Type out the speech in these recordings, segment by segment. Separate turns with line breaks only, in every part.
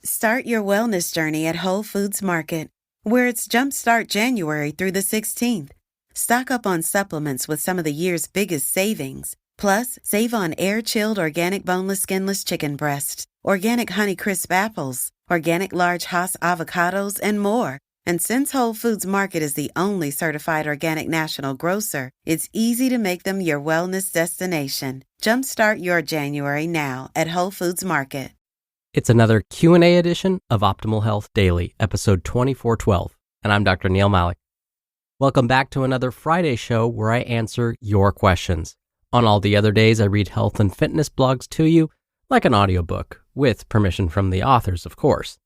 Start your wellness journey at Whole Foods Market, where it's Jumpstart January through the 16th. Stock up on supplements with some of the year's biggest savings. Plus, save on air-chilled organic boneless skinless chicken breasts, organic Honeycrisp apples, organic large Hass avocados, and more. And since Whole Foods Market is the only certified organic national grocer, it's easy to make them your wellness destination. Jumpstart your January now at Whole Foods Market.
It's another Q&A edition of Optimal Health Daily, episode 2412, and I'm Dr. Neil Malik. Welcome back to another Friday show where I answer your questions. On all the other days, I read health and fitness blogs to you, like an audiobook, with permission from the authors, of course.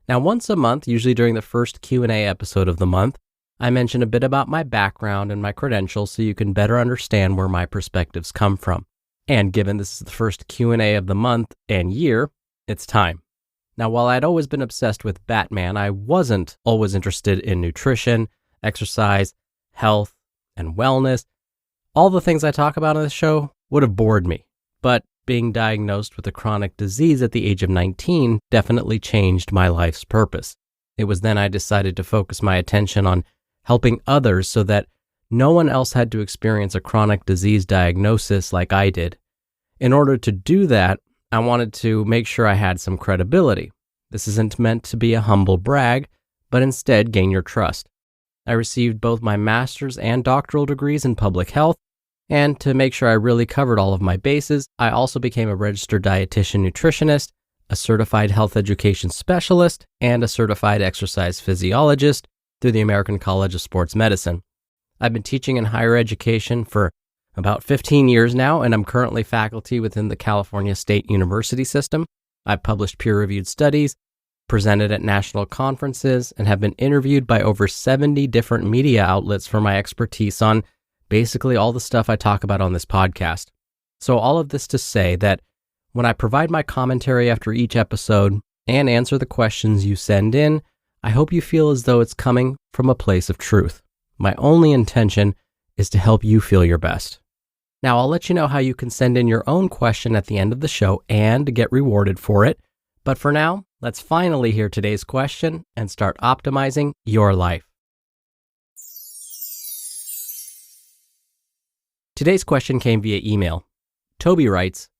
Now, once a month, usually during the first Q&A episode of the month, I mention a bit about my background and my credentials so you can better understand where my perspectives come from. And given this is the first Q&A of the month and year, it's time. Now, while I'd always been obsessed with Batman, I wasn't always interested in nutrition, exercise, health, and wellness. All the things I talk about on this show would have bored me, but being diagnosed with a chronic disease at the age of 19 definitely changed my life's purpose. It was then I decided to focus my attention on helping others so that no one else had to experience a chronic disease diagnosis like I did. In order to do that, I wanted to make sure I had some credibility. This isn't meant to be a humble brag, but instead gain your trust. I received both my master's and doctoral degrees in public health, and to make sure I really covered all of my bases, I also became a registered dietitian nutritionist, a certified health education specialist, and a certified exercise physiologist through the American College of Sports Medicine. I've been teaching in higher education for about 15 years now, and I'm currently faculty within the California State University system. I've published peer-reviewed studies, presented at national conferences, and have been interviewed by over 70 different media outlets for my expertise on basically all the stuff I talk about on this podcast. So all of this to say that when I provide my commentary after each episode and answer the questions you send in, I hope you feel as though it's coming from a place of truth. My only intention is to help you feel your best. Now, I'll let you know how you can send in your own question at the end of the show and get rewarded for it. But for now, let's finally hear today's question and start optimizing your life. Today's question came via email. Toby writes,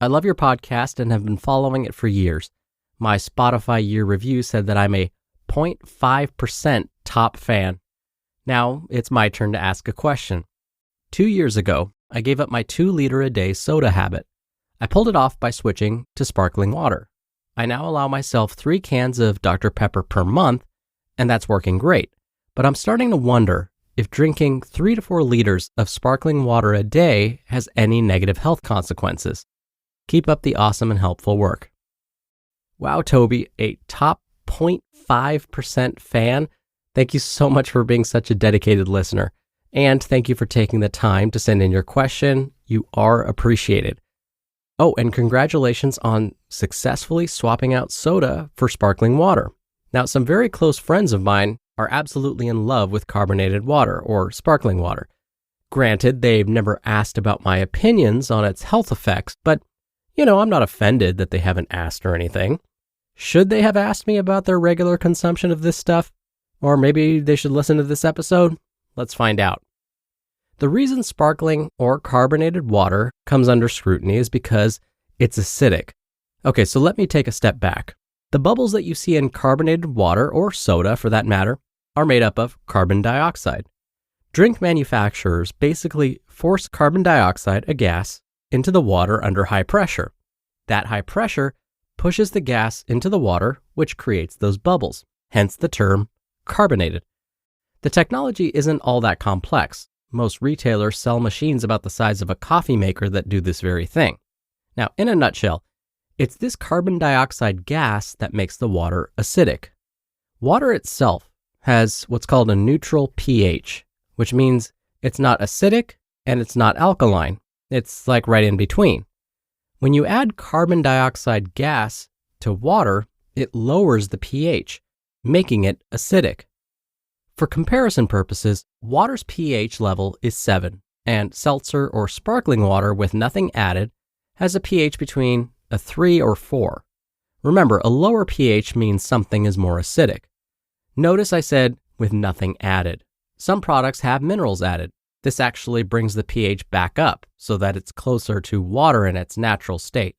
I love your podcast and have been following it for years. My Spotify year review said that I'm a 0.5% top fan. Now, it's my turn to ask a question. 2 years ago, I gave up my 2-liter-a-day soda habit. I pulled it off by switching to sparkling water. I now allow myself 3 cans of Dr. Pepper per month, and that's working great. But I'm starting to wonder if drinking 3 to 4 liters of sparkling water a day has any negative health consequences. Keep up the awesome and helpful work. Wow, Toby, a top 0.5% fan. Thank you so much for being such a dedicated listener. And thank you for taking the time to send in your question. You are appreciated. Oh, and congratulations on successfully swapping out soda for sparkling water. Now, some very close friends of mine are absolutely in love with carbonated water or sparkling water. Granted, they've never asked about my opinions on its health effects, but, I'm not offended that they haven't asked or anything. Should they have asked me about their regular consumption of this stuff? Or maybe they should listen to this episode? Let's find out. The reason sparkling or carbonated water comes under scrutiny is because it's acidic. Okay, so let me take a step back. The bubbles that you see in carbonated water, or soda for that matter, are made up of carbon dioxide. Drink manufacturers basically force carbon dioxide, a gas, into the water under high pressure. That high pressure pushes the gas into the water, which creates those bubbles, hence the term carbonated. The technology isn't all that complex. Most retailers sell machines about the size of a coffee maker that do this very thing. Now, in a nutshell, it's this carbon dioxide gas that makes the water acidic. Water itself has what's called a neutral pH, which means it's not acidic and it's not alkaline. It's like right in between. When you add carbon dioxide gas to water, it lowers the pH, making it acidic. For comparison purposes, water's pH level is 7, and seltzer or sparkling water with nothing added has a pH between a 3 or 4. Remember, a lower pH means something is more acidic. Notice I said with nothing added. Some products have minerals added. This actually brings the pH back up so that it's closer to water in its natural state.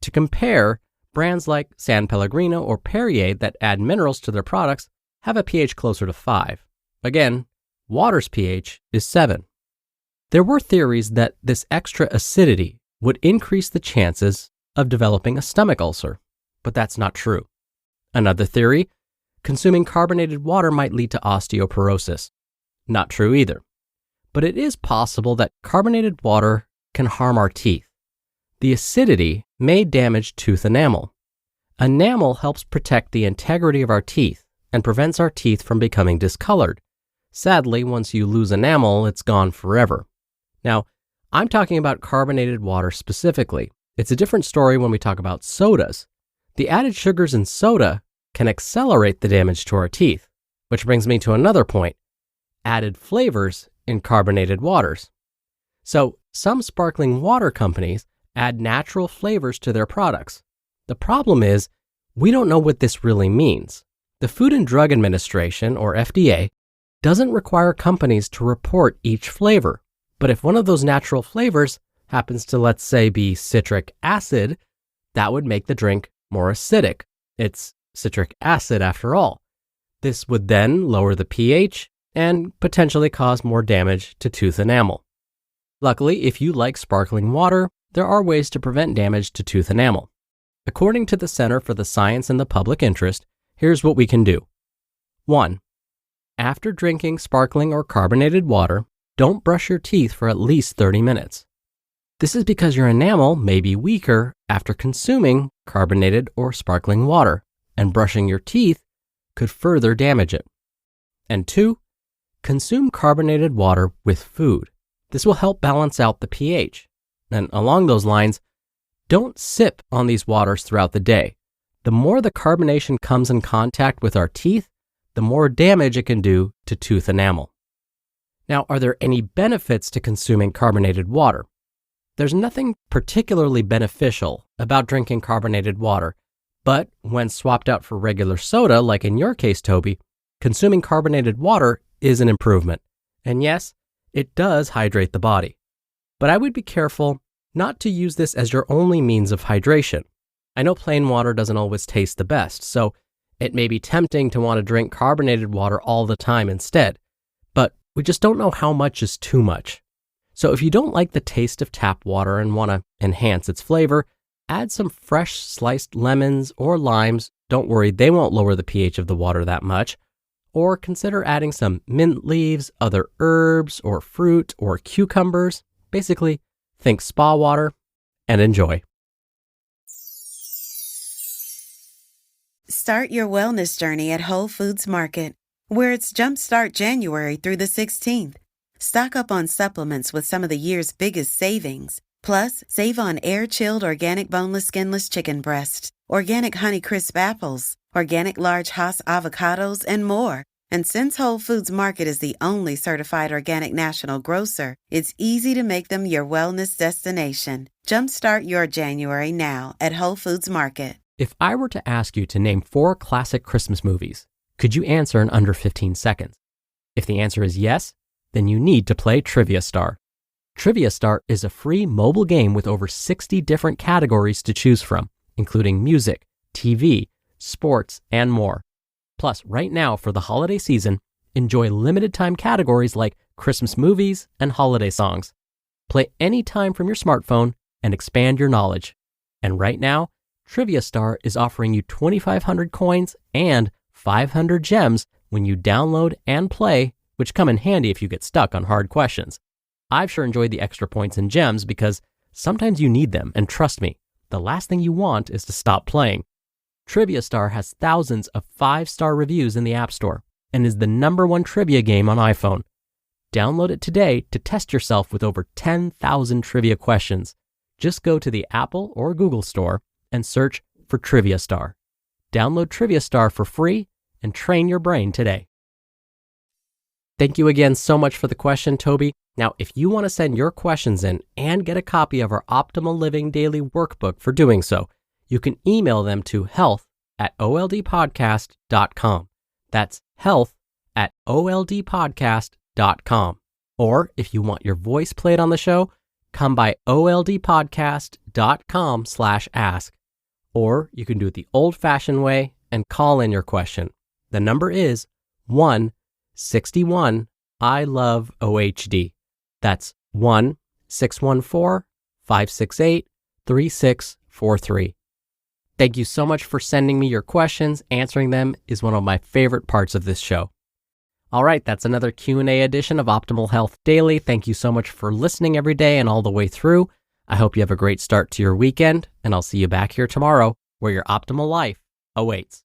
To compare, brands like San Pellegrino or Perrier that add minerals to their products have a pH closer to 5. Again, water's pH is 7. There were theories that this extra acidity would increase the chances of developing a stomach ulcer, but that's not true. Another theory, consuming carbonated water might lead to osteoporosis. Not true either. But it is possible that carbonated water can harm our teeth. The acidity may damage tooth enamel. Enamel helps protect the integrity of our teeth and prevents our teeth from becoming discolored. Sadly, once you lose enamel, it's gone forever. Now, I'm talking about carbonated water specifically. It's a different story when we talk about sodas. The added sugars in soda can accelerate the damage to our teeth, which brings me to another point: added flavors in carbonated waters. So, some sparkling water companies add natural flavors to their products. The problem is, we don't know what this really means. The Food and Drug Administration, or FDA, doesn't require companies to report each flavor. But if one of those natural flavors happens to, let's say, be citric acid, that would make the drink more acidic. It's citric acid after all. This would then lower the pH and potentially cause more damage to tooth enamel. Luckily, if you like sparkling water, there are ways to prevent damage to tooth enamel. According to the Center for the Science and the Public Interest, here's what we can do. 1. After drinking sparkling or carbonated water, don't brush your teeth for at least 30 minutes. This is because your enamel may be weaker after consuming carbonated or sparkling water, and brushing your teeth could further damage it. And 2, consume carbonated water with food. This will help balance out the pH. And along those lines, don't sip on these waters throughout the day. The more the carbonation comes in contact with our teeth, the more damage it can do to tooth enamel. Now, are there any benefits to consuming carbonated water? There's nothing particularly beneficial about drinking carbonated water, but when swapped out for regular soda, like in your case, Toby, consuming carbonated water is an improvement. And yes, it does hydrate the body. But I would be careful not to use this as your only means of hydration. I know plain water doesn't always taste the best, so it may be tempting to want to drink carbonated water all the time instead, but we just don't know how much is too much. So if you don't like the taste of tap water and want to enhance its flavor, add some fresh sliced lemons or limes. Don't worry, they won't lower the pH of the water that much. Or consider adding some mint leaves, other herbs, or fruit, or cucumbers. Basically, think spa water and enjoy.
Start your wellness journey at Whole Foods Market, where it's Jumpstart January through the 16th. Stock up on supplements with some of the year's biggest savings. Plus, save on air-chilled organic boneless skinless chicken breasts, organic Honeycrisp apples, organic large Hass avocados, and more. And since Whole Foods Market is the only certified organic national grocer, it's easy to make them your wellness destination. Jumpstart your January now at Whole Foods Market.
If I were to ask you to name 4 classic Christmas movies, could you answer in under 15 seconds? If the answer is yes, then you need to play Trivia Star. Trivia Star is a free mobile game with over 60 different categories to choose from, including music, TV, sports, and more. Plus, right now for the holiday season, enjoy limited-time categories like Christmas movies and holiday songs. Play anytime from your smartphone and expand your knowledge. And right now, Trivia Star is offering you 2,500 coins and 500 gems when you download and play, which come in handy if you get stuck on hard questions. I've sure enjoyed the extra points and gems because sometimes you need them, and trust me, the last thing you want is to stop playing. Trivia Star has thousands of 5-star reviews in the App Store and is the #1 trivia game on iPhone. Download it today to test yourself with over 10,000 trivia questions. Just go to the Apple or Google Store and search for Trivia Star. Download Trivia Star for free and train your brain today. Thank you again so much for the question, Toby. Now, if you want to send your questions in and get a copy of our Optimal Living Daily Workbook for doing so, you can email them to health@oldpodcast.com. That's health@oldpodcast.com. Or if you want your voice played on the show, come by oldpodcast.com/ask. Or you can do it the old-fashioned way and call in your question. The number is 1-61-I-LOVE-OHD. That's 1-614-568-3643. Thank you so much for sending me your questions. Answering them is one of my favorite parts of this show. All right, that's another Q&A edition of Optimal Health Daily. Thank you so much for listening every day and all the way through. I hope you have a great start to your weekend, and I'll see you back here tomorrow where your optimal life awaits.